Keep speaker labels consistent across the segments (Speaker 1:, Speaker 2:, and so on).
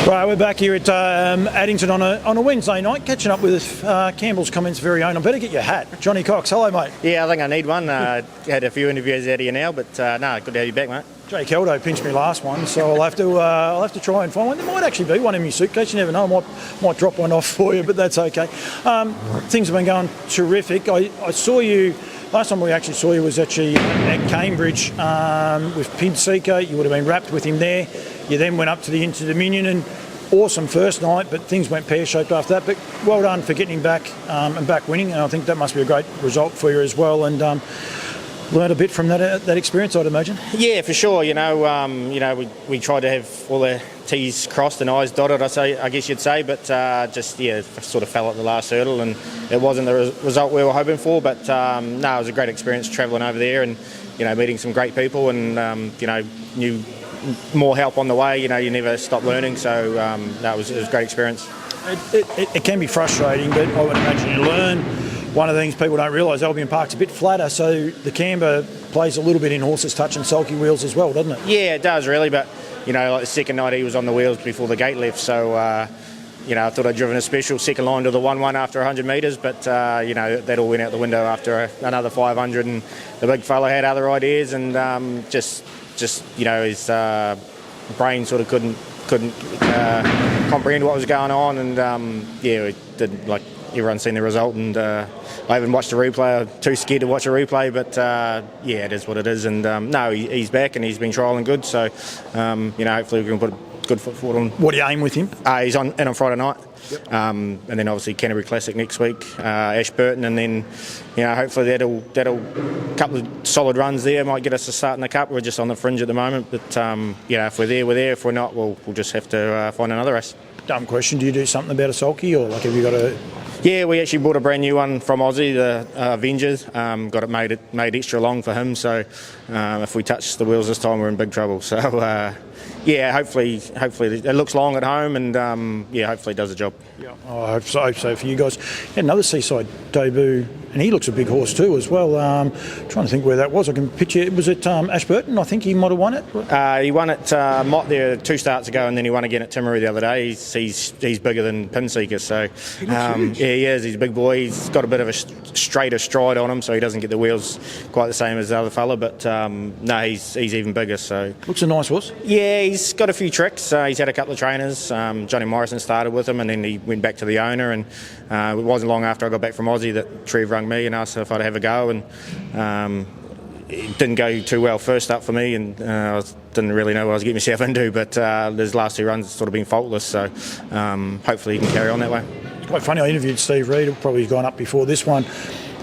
Speaker 1: Right, we're back here at Addington on a Wednesday night, catching up with Campbell's Comments' very own. I better get your hat. Jonny Cox, hello mate.
Speaker 2: Yeah, I think I need one. Had a few interviews out of you now, but no, good to have you back, mate.
Speaker 1: Jay Keldo pinched me last one, so I'll have to try and find one. There might actually be one in your suitcase. You never know. I might drop one off for you, but that's okay. Things have been going terrific. I saw you. Last time we actually saw you was actually at Cambridge with Pib Seeker. You would have been wrapped with him there. You then went up to the Inter-Dominion and awesome first night, but things went pear-shaped after that. But well done for getting him back and back winning. And I think that must be a great result for you as well. And learned a bit from that experience, I'd imagine.
Speaker 2: Yeah, for sure. We tried to have all the T's crossed and I's dotted, I guess you'd say, but sort of fell at the last hurdle, and it wasn't the result we were hoping for. But it was a great experience travelling over there, and meeting some great people, and new more help on the way. You never stop learning, so it was a great experience.
Speaker 1: It can be frustrating, but I would imagine you learn. One of the things people don't realise, Albion Park's a bit flatter, so the camber plays a little bit in horses touching sulky wheels as well, doesn't it?
Speaker 2: Yeah, it does really, but like the second night he was on the wheels before the gate left, so I thought I'd driven a special second line to the 1-1 after 100 metres, but that all went out the window after another 500, and the big fella had other ideas, and just his brain sort of couldn't comprehend what was going on, and we did, like everyone's seen the result, and I haven't watched a replay. I'm too scared to watch a replay, but it is what it is, and he's back and he's been trialling good, so hopefully we can put a good foot forward on.
Speaker 1: What do you aim with him?
Speaker 2: He's on Friday night. Yep. And then obviously Canterbury Classic next week, Ashburton, and then hopefully that'll couple of solid runs there might get us a start in the cup. We're just on the fringe at the moment, but if we're there, we're there. If we're not, we'll just have to find another race.
Speaker 1: Dumb question. Do you do something about a sulky, or have you got a?
Speaker 2: Yeah, we actually bought a brand new one from Aussie, the Avengers. Got it made extra long for him. So if we touch the wheels this time, we're in big trouble. So hopefully it looks long at home, and hopefully it does the job.
Speaker 1: Yeah, I hope so for you guys. Had another Seaside debut, and he looks a big horse too as well. Trying to think where that was. I can picture it was at Ashburton. I think he might have won it.
Speaker 2: He won at Mott there 2 starts ago, and then he won again at Timaru the other day. He's bigger than Pin Seeker, so he is. He's a big boy. He's got a bit of a straighter stride on him, so he doesn't get the wheels quite the same as the other fella. But he's even bigger. So
Speaker 1: looks a nice horse.
Speaker 2: Yeah, he's got a few tricks. He's had a couple of trainers. Johnny Morrison started with him, and then he went back to the owner. And it wasn't long after I got back from Aussie that Trev rang me and asked if I'd have a go. And it didn't go too well first up for me, and I didn't really know what I was getting myself into. But his last 2 runs have sort of been faultless. So hopefully he can carry on that way.
Speaker 1: Quite funny, I interviewed Steve Reid, probably gone up before this one.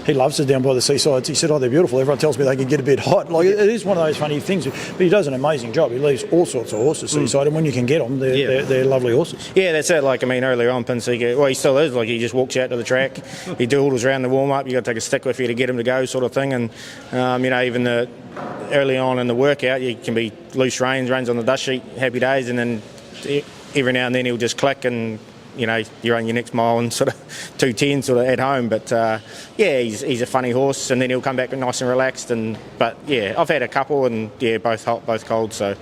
Speaker 1: He loves it down by the seasides. He said, they're beautiful. Everyone tells me they can get a bit hot. It is one of those funny things. But he does an amazing job. He leaves all sorts of horses seaside, and when you can get them, they're lovely horses.
Speaker 2: Yeah, that's it. Earlier on, Pin Seeker, well, he still is. He just walks out to the track. He doodles around the warm-up. You got to take a stick with you to get him to go, sort of thing. And, even early on in the workout, you can be loose reins on the dust sheet, happy days, and then every now and then he'll just click and you run your next mile and sort of 2:10 sort of at home, but he's a funny horse, and then he'll come back nice and relaxed. But I've had a couple, and both hot, both cold. So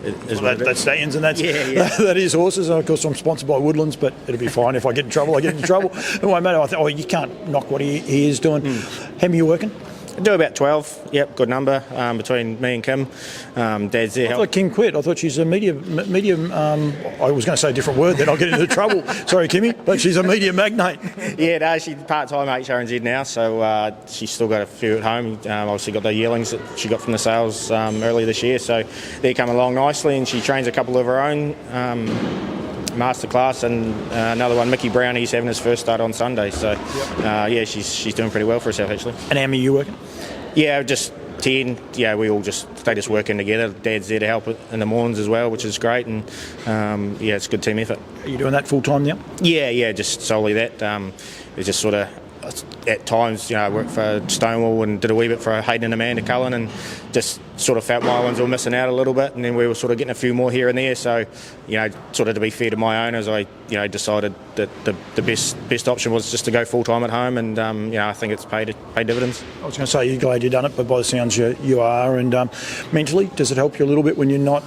Speaker 1: that's stallions, and that is horses. And of course, I'm sponsored by Woodlands, but it'll be fine if I get in trouble. I get into trouble. It won't matter. You can't knock what he is doing. How many are you working?
Speaker 2: I do about 12. Yep, good number between me and Kim. Dad's there.
Speaker 1: I thought Kim quit. I thought she's a medium. I was going to say a different word, then I'll get into trouble. Sorry, Kimmy, but she's a media magnate.
Speaker 2: Yeah, no, she's part-time HRNZ now, so she's still got a few at home. Obviously got the yearlings that she got from the sales earlier this year, so they're coming along nicely, and she trains a couple of her own. Masterclass, and another one, Mickey Brown, he's having his first start on Sunday, so she's doing pretty well for herself actually.
Speaker 1: And how many are you working?
Speaker 2: Yeah, just 10. Yeah, they just work in together. Dad's there to help in the mornings as well, which is great, and it's a good team effort.
Speaker 1: Are you doing that full time now?
Speaker 2: Yeah, just solely that. It's just sort of at times, I worked for Stonewall and did a wee bit for Hayden and Amanda Cullen, and just sort of felt my ones were missing out a little bit, and then we were sort of getting a few more here and there. So, sort of to be fair to my owners, I, decided that the best option was just to go full time at home, and I think it's paid dividends.
Speaker 1: I was going to say, you're glad you've done it, but by the sounds you are. And mentally, does it help you a little bit when you're not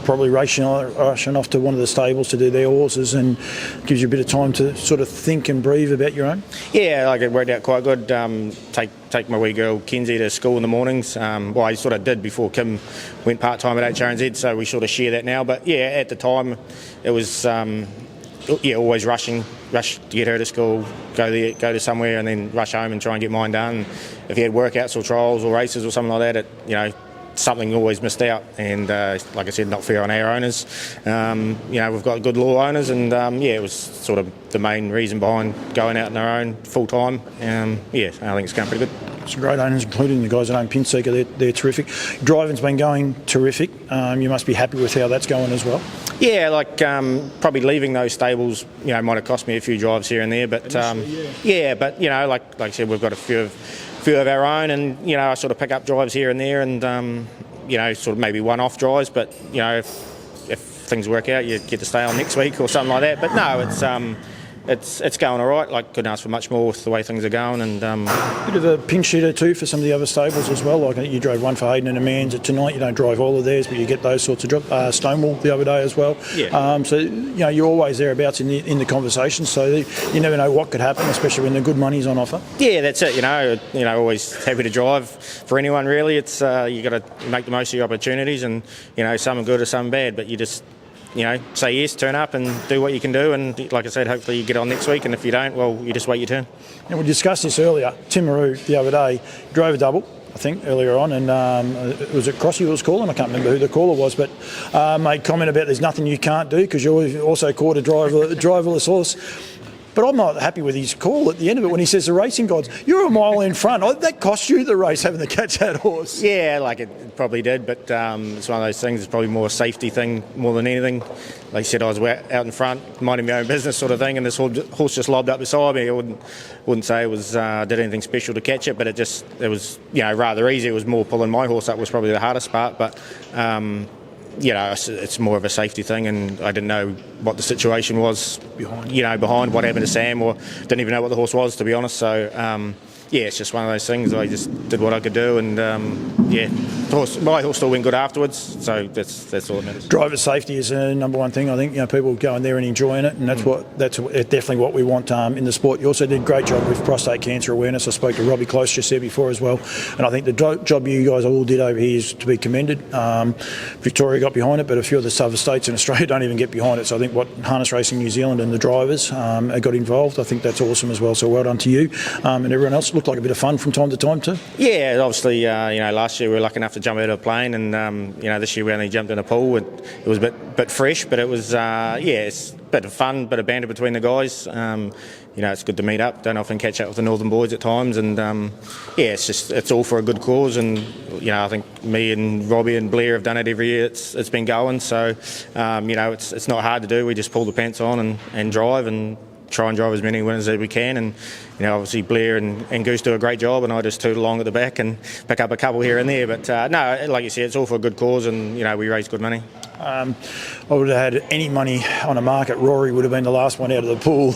Speaker 1: probably rushing off to one of the stables to do their horses, and gives you a bit of time to sort of think and breathe about your own.
Speaker 2: Yeah, like it worked out quite good. Take my wee girl Kenzie to school in the mornings. Well, I sort of did before Kim went part-time at HRNZ, so we sort of share that now. But yeah, at the time it was always rush to get her to school, go to somewhere, and then rush home and try and get mine done. If you had workouts or trials or races or something like that, something always missed out, and like I said, not fair on our owners. We've got good law owners, and it was sort of the main reason behind going out on our own full time. I think it's going pretty good.
Speaker 1: Some great owners, including the guys that own Pinseeker. They're terrific. Driving's been going terrific. You must be happy with how that's going as well.
Speaker 2: Yeah, probably leaving those stables, might have cost me a few drives here and there, but like I said, we've got a few of our own, and I sort of pick up drives here and there, and sort of maybe one-off drives, but if things work out, you get to stay on next week or something like that. But no, it's going all right. Couldn't ask for much more with the way things are going, and
Speaker 1: bit of a pinch hitter too for some of the other stables as well. Like you drove one for Hayden and Amanda tonight. You don't drive all of theirs, but you get those sorts of drops. Stonewall the other day as well.
Speaker 2: Yeah.
Speaker 1: So you're always thereabouts in the conversation. So you never know what could happen, especially when the good money's on offer.
Speaker 2: Yeah, that's it. Always happy to drive for anyone really. It's you got to make the most of your opportunities, and some are good or some bad, but you just say yes, turn up and do what you can do, and like I said, hopefully you get on next week, and if you don't, well, you just wait your turn. And
Speaker 1: we discussed this earlier. Timaru the other day drove a double, I think, earlier on, and was it Crossy who was calling? I can't remember who the caller was, but made comment about there's nothing you can't do because you also caught a driverless horse. But I'm not happy with his call at the end of it when he says the racing gods, you're a mile in front. That cost you the race having to catch that horse.
Speaker 2: Yeah, it probably did, but it's one of those things. It's probably more a safety thing more than anything. Like I said, I was out in front, minding my own business sort of thing, and this horse just lobbed up beside me. I wouldn't say it was did anything special to catch it, but it was rather easy. It was more pulling my horse up was probably the hardest part, but. It's more of a safety thing, and I didn't know what the situation was behind what happened to Sam, or didn't even know what the horse was, to be honest. So it's just one of those things. I just did what I could do, and my horse still went good afterwards. So that's all that matters.
Speaker 1: Driver safety is a number one thing. I think people going there and enjoying it, and that's definitely what we want in the sport. You also did a great job with prostate cancer awareness. I spoke to Robbie Close just there before as well, and I think the job you guys all did over here is to be commended. Victoria got behind it, but a few of the other states in Australia don't even get behind it. So I think what Harness Racing New Zealand and the drivers got involved, I think that's awesome as well. So well done to you and everyone else. Looked like a bit of fun from time to time too.
Speaker 2: Yeah, obviously, last year we were lucky enough to jump out of a plane, and this year we only jumped in a pool. It was a bit fresh, but it was it's a bit of fun, bit of banter between the guys. It's good to meet up. Don't often catch up with the Northern boys at times, and it's all for a good cause. And I think me and Robbie and Blair have done it every year. It's been going, so it's not hard to do. We just pull the pants on and drive and try and drive as many winners as we can, and obviously Blair and Goose do a great job, and I just toot along at the back and pick up a couple here and there, but no, like you said, it's all for a good cause, and we raise good money.
Speaker 1: I would have had any money on a market. Rory would have been the last one out of the pool.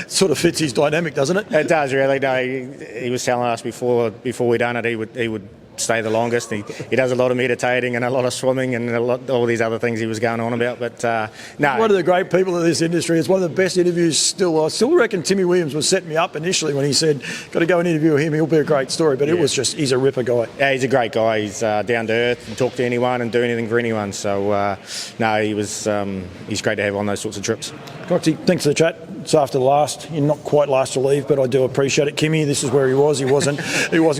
Speaker 1: Sort of fits his dynamic, doesn't it?
Speaker 2: It does, really. No, he was telling us before we done it, he would stay the longest. He does a lot of meditating and a lot of swimming and all these other things he was going on about. But no,
Speaker 1: one of the great people in this industry. It's one of the best interviews still. I still reckon Timmy Williams was setting me up initially when he said, got to go and interview him, he'll be a great story. But it was just, he's a ripper guy.
Speaker 2: Yeah, he's a great guy. He's down to earth and talk to anyone and do anything for anyone. So no, he's great to have on those sorts of trips.
Speaker 1: Coxie, thanks for the chat. It's after the last. You're not quite last to leave, but I do appreciate it. Kimmy, this is where he was. He wasn't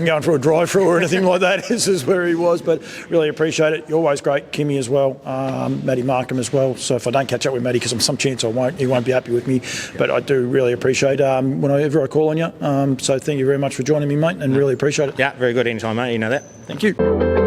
Speaker 1: going for a drive-through or anything like that. This is where he was, but really appreciate it. You're always great. Kimmy as well. Matty Markham as well. So if I don't catch up with Matty, because I'm some chance he won't be happy with me, but I do really appreciate whenever I call on you. So thank you very much for joining me, mate, and really appreciate it.
Speaker 2: Yeah, very good anytime, mate. You know that.
Speaker 1: Thank you.